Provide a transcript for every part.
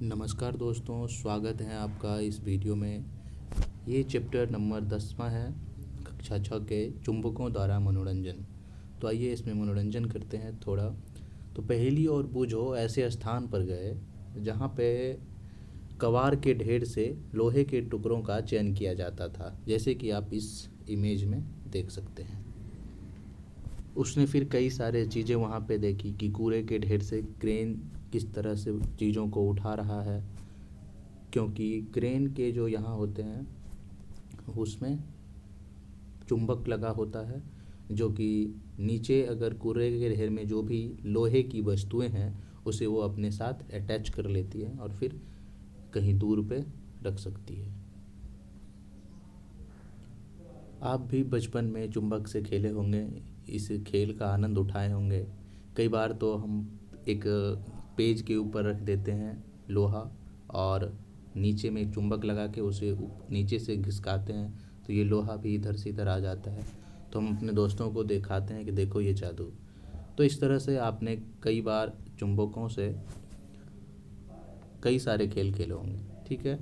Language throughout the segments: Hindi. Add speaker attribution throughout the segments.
Speaker 1: नमस्कार दोस्तों, स्वागत है आपका इस वीडियो में। ये चैप्टर नंबर 10वां है, कक्षा 6 के चुंबकों द्वारा मनोरंजन। तो आइए इसमें मनोरंजन करते हैं थोड़ा। तो पहेली और बूझो ऐसे स्थान पर गए जहाँ पे कवार के ढेर से लोहे के टुकड़ों का चयन किया जाता था, जैसे कि आप इस इमेज में देख सकते हैं। उसने फिर कई सारे चीज़ें वहाँ पे देखी कि कूड़े के ढेर से क्रेन किस तरह से चीज़ों को उठा रहा है, क्योंकि क्रेन के जो यहाँ होते हैं उसमें चुंबक लगा होता है, जो कि नीचे अगर कूड़े के ढेर में जो भी लोहे की वस्तुएं हैं उसे वो अपने साथ अटैच कर लेती है और फिर कहीं दूर पे रख सकती है। आप भी बचपन में चुंबक से खेले होंगे, इस खेल का आनंद उठाए होंगे। कई बार तो हम एक पेज के ऊपर रख देते हैं लोहा और नीचे में एक चुंबक लगा के उसे नीचे से घिसकाते हैं तो ये लोहा भी इधर से इधर आ जाता है। तो हम अपने दोस्तों को दिखाते हैं कि देखो ये जादू। तो इस तरह से आपने कई बार चुंबकों से कई सारे खेल खेले होंगे, ठीक है।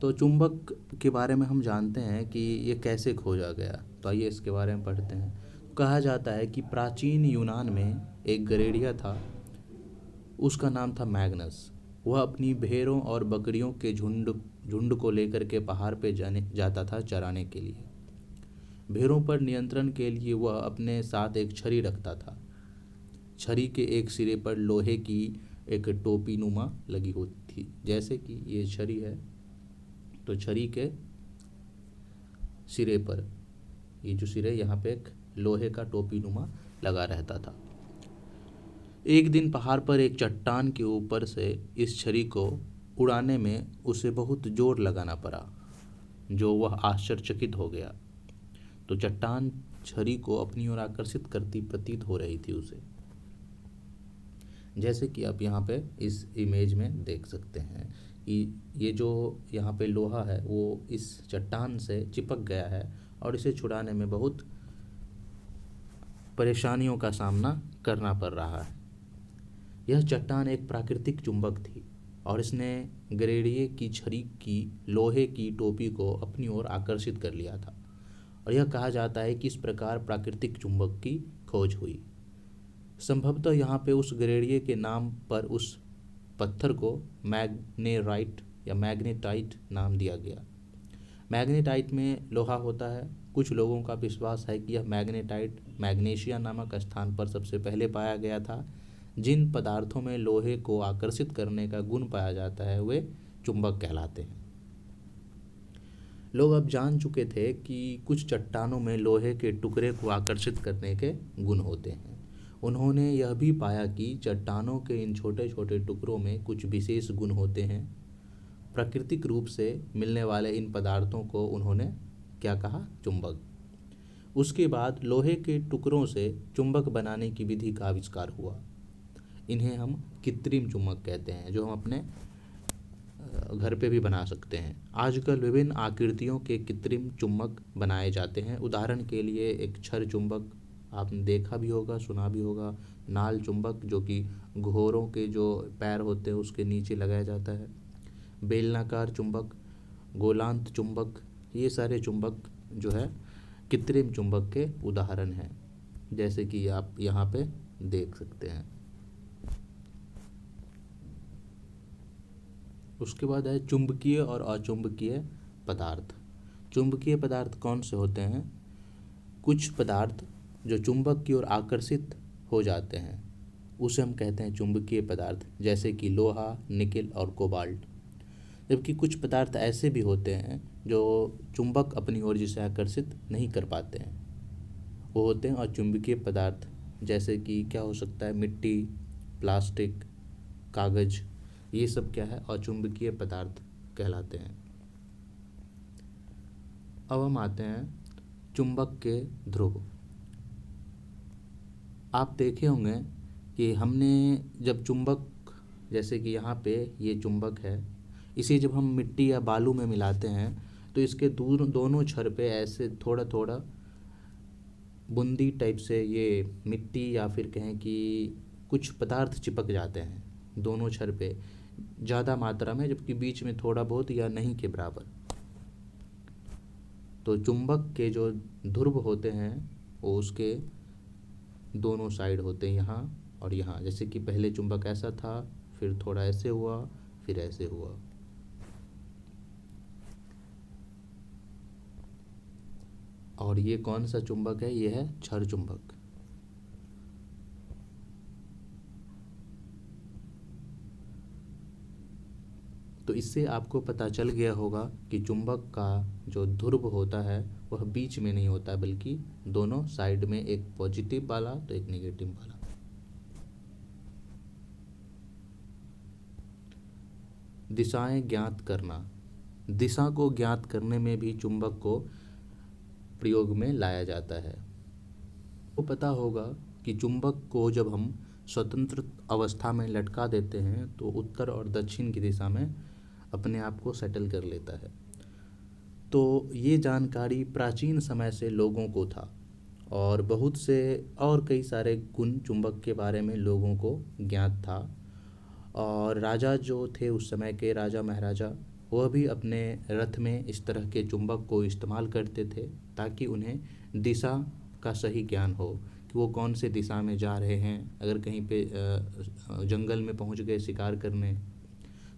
Speaker 1: तो चुंबक के बारे में हम जानते हैं कि ये कैसे खोजा गया। तो आइए इसके बारे में पढ़ते हैं। कहा जाता है कि प्राचीन यूनान में एक गरेडिया था, उसका नाम था मैग्नस। वह अपनी भेड़ों और बकरियों के झुंड झुंड को लेकर के पहाड़ पे जाता था चराने के लिए। भेड़ों पर नियंत्रण के लिए वह अपने साथ एक छड़ी रखता था। छड़ी के एक सिरे पर लोहे की एक टोपी नुमा लगी होती थी, जैसे कि ये छड़ी है। तो छड़ी के सिरे पर, ये जो सिरे यहाँ पे एक लोहे का टोपी नुमा लगा रहता था। एक दिन पहाड़ पर एक चट्टान के ऊपर से इस छड़ी को उड़ाने में उसे बहुत जोर लगाना पड़ा, जो वह आश्चर्यचकित हो गया। तो चट्टान छड़ी को अपनी ओर आकर्षित करती प्रतीत हो रही थी उसे, जैसे कि आप यहाँ पे इस इमेज में देख सकते हैं कि ये जो यहाँ पे लोहा है वो इस चट्टान से चिपक गया है और इसे छुड़ाने में बहुत परेशानियों का सामना करना पड़ रहा है। यह चट्टान एक प्राकृतिक चुंबक थी और इसने गरेडिये की छड़ी की लोहे की टोपी को अपनी ओर आकर्षित कर लिया था। और यह कहा जाता है कि इस प्रकार प्राकृतिक चुंबक की खोज हुई। संभवतः यहाँ पे उस गरेडिये के नाम पर उस पत्थर को मैग्नेराइट या मैग्नेटाइट नाम दिया गया। मैग्नेटाइट में लोहा होता है। कुछ लोगों का विश्वास है कि यह मैग्नेटाइट मैग्नीशिया नामक स्थान पर सबसे पहले पाया गया था। जिन पदार्थों में लोहे को आकर्षित करने का गुण पाया जाता है वे चुंबक कहलाते हैं। लोग अब जान चुके थे कि कुछ चट्टानों में लोहे के टुकड़े को आकर्षित करने के गुण होते हैं। उन्होंने यह भी पाया कि चट्टानों के इन छोटे छोटे टुकड़ों में कुछ विशेष गुण होते हैं। प्राकृतिक रूप से मिलने वाले इन पदार्थों को उन्होंने क्या कहा? चुंबक। उसके बाद लोहे के टुकड़ों से चुंबक बनाने की विधि का आविष्कार हुआ। इन्हें हम कृत्रिम चुंबक कहते हैं, जो हम अपने घर पे भी बना सकते हैं। आजकल विभिन्न आकृतियों के कृत्रिम चुंबक बनाए जाते हैं। उदाहरण के लिए एक छड़ चुंबक आपने देखा भी होगा, सुना भी होगा। नाल चुंबक, जो कि घोड़ों के जो पैर होते हैं उसके नीचे लगाया जाता है। बेलनाकार चुंबक, गोलांत चुंबक, ये सारे चुंबक जो है कृत्रिम चुंबक के उदाहरण हैं, जैसे कि आप यहाँ पे देख सकते हैं। उसके बाद है चुंबकीय और अचुंबकीय पदार्थ। चुंबकीय पदार्थ कौन से होते हैं? कुछ पदार्थ जो चुंबक की ओर आकर्षित हो जाते हैं उसे हम कहते हैं चुंबकीय पदार्थ, जैसे कि लोहा, निकेल और कोबाल्ट। जबकि कुछ पदार्थ ऐसे भी होते हैं जो चुंबक अपनी ओर जिसे आकर्षित नहीं कर पाते हैं, वो होते हैं अचुंबकीय पदार्थ। जैसे कि क्या हो सकता है? मिट्टी, प्लास्टिक, कागज, ये सब क्या है? अचुंबकीय पदार्थ कहलाते हैं। अब हम आते हैं चुंबक के ध्रुव। आप देखे होंगे कि हमने जब चुंबक, जैसे कि यहाँ पे ये चुंबक है, इसे जब हम मिट्टी या बालू में मिलाते हैं तो इसके दूर दोनों छर पे ऐसे थोड़ा थोड़ा बूंदी टाइप से ये मिट्टी या फिर कहें कि कुछ पदार्थ चिपक जाते हैं दोनों छर पे, ज़्यादा मात्रा में, जबकि बीच में थोड़ा बहुत या नहीं के बराबर। तो चुंबक के जो ध्रुव होते हैं वो उसके दोनों साइड होते हैं, यहाँ और यहाँ। जैसे कि पहले चुंबक ऐसा था, फिर थोड़ा ऐसे हुआ, फिर ऐसे हुआ। और ये कौन सा चुंबक है? ये है क्षर चुंबक। तो इससे आपको पता चल गया होगा कि चुंबक का जो ध्रुव होता है वह बीच में नहीं होता, बल्कि दोनों साइड में, एक पॉजिटिव वाला तो एक नेगेटिव वाला। दिशाएं ज्ञात करना। दिशा को ज्ञात करने में भी चुंबक को प्रयोग में लाया जाता है। तो पता होगा कि चुंबक को जब हम स्वतंत्र अवस्था में लटका देते हैं तो उत्तर और दक्षिण की दिशा में अपने आप को सेटल कर लेता है। तो ये जानकारी प्राचीन समय से लोगों को था, और बहुत से और कई सारे गुण चुंबक के बारे में लोगों को ज्ञात था। और राजा जो थे उस समय के, राजा महाराजा, वह भी अपने रथ में इस तरह के चुंबक को इस्तेमाल करते थे ताकि उन्हें दिशा का सही ज्ञान हो कि वो कौन से दिशा में जा रहे हैं। अगर कहीं पे जंगल में पहुंच गए शिकार करने।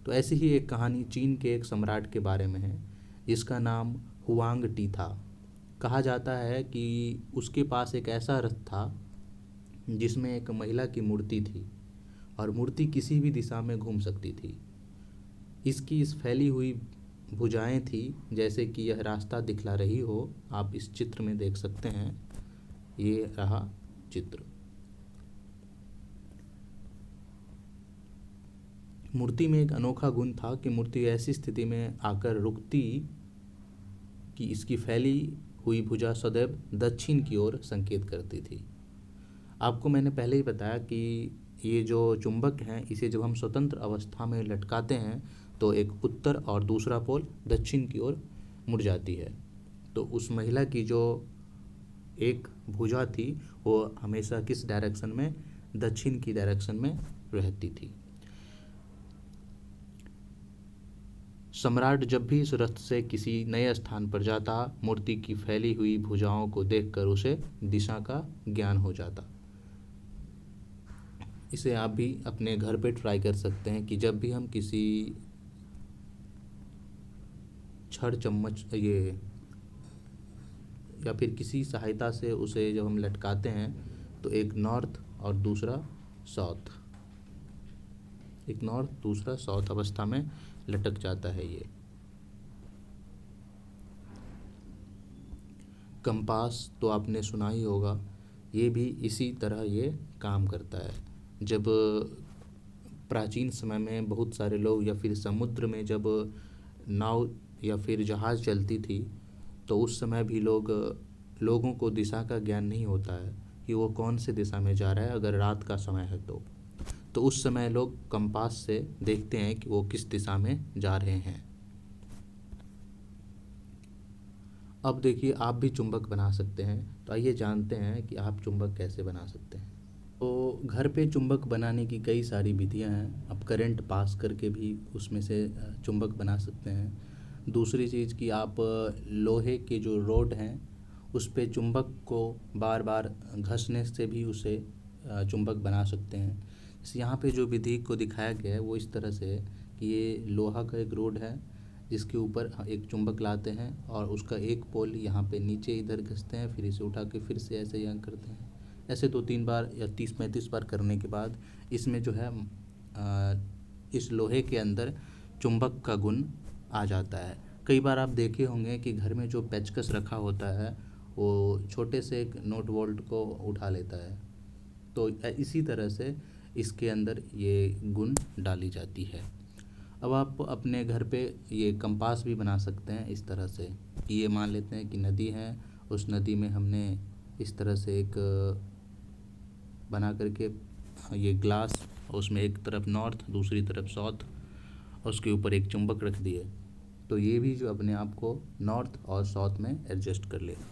Speaker 1: तो ऐसी ही एक कहानी चीन के एक सम्राट के बारे में है, जिसका नाम हुआंग टी था। कहा जाता है कि उसके पास एक ऐसा रथ था जिसमें एक महिला की मूर्ति थी, और मूर्ति किसी भी दिशा में घूम सकती थी। इसकी इस फैली हुई भुजाएं थी जैसे कि यह रास्ता दिखला रही हो। आप इस चित्र में देख सकते हैं, ये रहा चित्र। मूर्ति में एक अनोखा गुण था कि मूर्ति ऐसी स्थिति में आकर रुकती कि इसकी फैली हुई भुजा सदैव दक्षिण की ओर संकेत करती थी। आपको मैंने पहले ही बताया कि ये जो चुंबक हैं, इसे जब हम स्वतंत्र अवस्था में लटकाते हैं तो एक उत्तर और दूसरा पोल दक्षिण की ओर मुड़ जाती है। तो उस महिला की जो एक भुजा थी वो हमेशा किस डायरेक्शन में? दक्षिण की डायरेक्शन में रहती थी। सम्राट जब भी इस रथ से किसी नए स्थान पर जाता, मूर्ति की फैली हुई भुजाओं को देखकर उसे दिशा का ज्ञान हो जाता। इसे आप भी अपने घर पे ट्राई कर सकते हैं कि जब भी हम किसी छड़ चम्मच या फिर किसी सहायता से उसे जब हम लटकाते हैं तो एक नॉर्थ और दूसरा साउथ, एक नॉर्थ दूसरा साउथ अवस्था में लटक जाता है। ये कंपास तो आपने सुना ही होगा, ये भी इसी तरह ये काम करता है। जब प्राचीन समय में बहुत सारे लोग या फिर समुद्र में जब नाव या फिर जहाज़ चलती थी तो उस समय भी लोगों को दिशा का ज्ञान नहीं होता है कि वो कौन से दिशा में जा रहा है। अगर रात का समय है तो उस समय लोग कंपास से देखते हैं कि वो किस दिशा में जा रहे हैं। अब देखिए, आप भी चुंबक बना सकते हैं। तो आइए जानते हैं कि आप चुंबक कैसे बना सकते हैं। तो घर पे चुंबक बनाने की कई सारी विधियां हैं। आप करंट पास करके भी उसमें से चुंबक बना सकते हैं। दूसरी चीज़ कि आप लोहे के जो रोड हैं उस पे चुंबक को बार बार घसने से भी उसे चुंबक बना सकते हैं। जैसे यहाँ पे जो विधि को दिखाया गया है वो इस तरह से है कि ये लोहा का एक रोड है जिसके ऊपर एक चुंबक लाते हैं और उसका एक पोल यहाँ पे नीचे इधर घिसते हैं, फिर इसे उठा के फिर से ऐसे यहाँ करते हैं। ऐसे 2-3 बार या 30-35 बार करने के बाद इसमें जो है इस लोहे के अंदर चुंबक का गुण आ जाता है। कई बार आप देखे होंगे कि घर में जो पेचकस रखा होता है वो छोटे से एक नोट बोल्ट को उठा लेता है। तो इसी तरह से इसके अंदर ये गुण डाली जाती है। अब आप अपने घर पे ये कंपास भी बना सकते हैं इस तरह से कि ये मान लेते हैं कि नदी है, उस नदी में हमने इस तरह से एक बना करके ये ग्लास, और उसमें एक तरफ नॉर्थ दूसरी तरफ साउथ और उसके ऊपर एक चुंबक रख दिए, तो ये भी जो अपने आप को नॉर्थ और साउथ में एडजस्ट कर लेगा।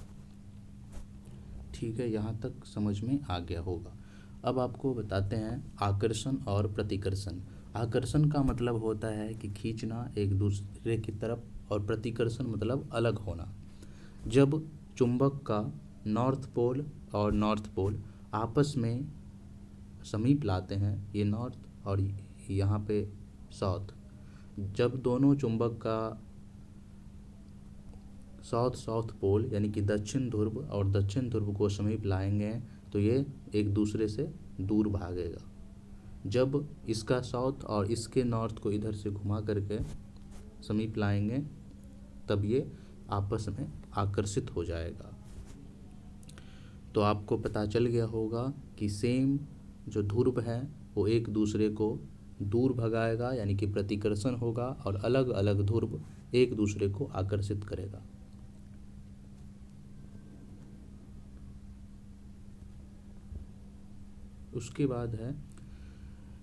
Speaker 1: ठीक है, यहाँ तक समझ में आ गया होगा। अब आपको बताते हैं आकर्षण और प्रतिकर्षण। आकर्षण का मतलब होता है कि खींचना एक दूसरे की तरफ, और प्रतिकर्षण मतलब अलग होना। जब चुंबक का नॉर्थ पोल और नॉर्थ पोल आपस में समीप लाते हैं, ये नॉर्थ और यहाँ पे साउथ, जब दोनों चुंबक का साउथ साउथ पोल यानी कि दक्षिण ध्रुव और दक्षिण ध्रुव को समीप लाएंगे तो ये एक दूसरे से दूर भागेगा। जब इसका साउथ और इसके नॉर्थ को इधर से घुमा करके समीप लाएंगे तब ये आपस में आकर्षित हो जाएगा। तो आपको पता चल गया होगा कि सेम जो ध्रुव है वो एक दूसरे को दूर भगाएगा यानी कि प्रतिकर्षण होगा, और अलग अलग ध्रुव एक दूसरे को आकर्षित करेगा। उसके बाद है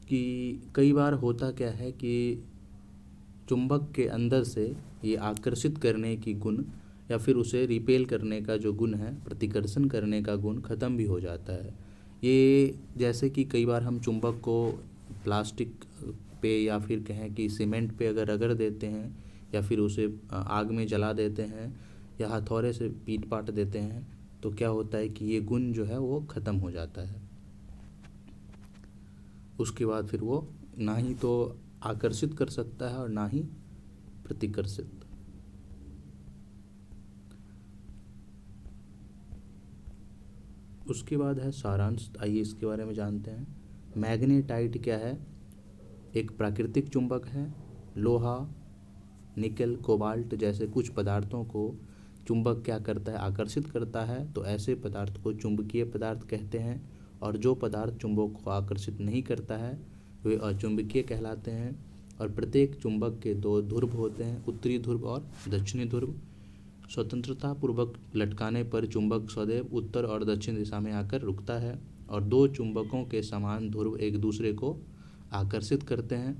Speaker 1: कि कई बार होता क्या है कि चुंबक के अंदर से ये आकर्षित करने की गुण या फिर उसे रिपेल करने का जो गुण है, प्रतिकर्षण करने का गुण ख़त्म भी हो जाता है। ये जैसे कि कई बार हम चुंबक को प्लास्टिक पे या फिर कहें कि सीमेंट पे अगर रगड़ देते हैं या फिर उसे आग में जला देते हैं या हथौड़े से पीट पाट देते हैं तो क्या होता है कि ये गुण जो है वो ख़त्म हो जाता है। उसके बाद फिर वो ना ही तो आकर्षित कर सकता है और ना ही प्रतिकर्षित। उसके बाद है सारांश, आइए इसके बारे में जानते हैं। मैग्नेटाइट क्या है? एक प्राकृतिक चुंबक है। लोहा, निकल, कोबाल्ट जैसे कुछ पदार्थों को चुंबक क्या करता है? आकर्षित करता है। तो ऐसे पदार्थ को चुंबकीय पदार्थ कहते हैं, और जो पदार्थ चुंबक को आकर्षित नहीं करता है वे अचुंबकीय कहलाते हैं। और प्रत्येक चुंबक के दो ध्रुव होते हैं, उत्तरी ध्रुव और दक्षिणी ध्रुव। स्वतंत्रता पूर्वक लटकाने पर चुंबक सदैव उत्तर और दक्षिण दिशा में आकर रुकता है, और दो चुंबकों के समान ध्रुव एक दूसरे को आकर्षित करते हैं,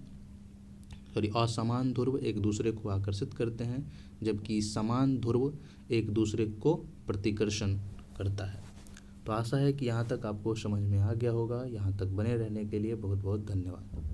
Speaker 1: असमान ध्रुव एक दूसरे को आकर्षित करते हैं, जबकि समान ध्रुव एक दूसरे को प्रतिकर्षण करता है। तो आशा है कि यहाँ तक आपको समझ में आ गया होगा। यहाँ तक बने रहने के लिए बहुत बहुत धन्यवाद।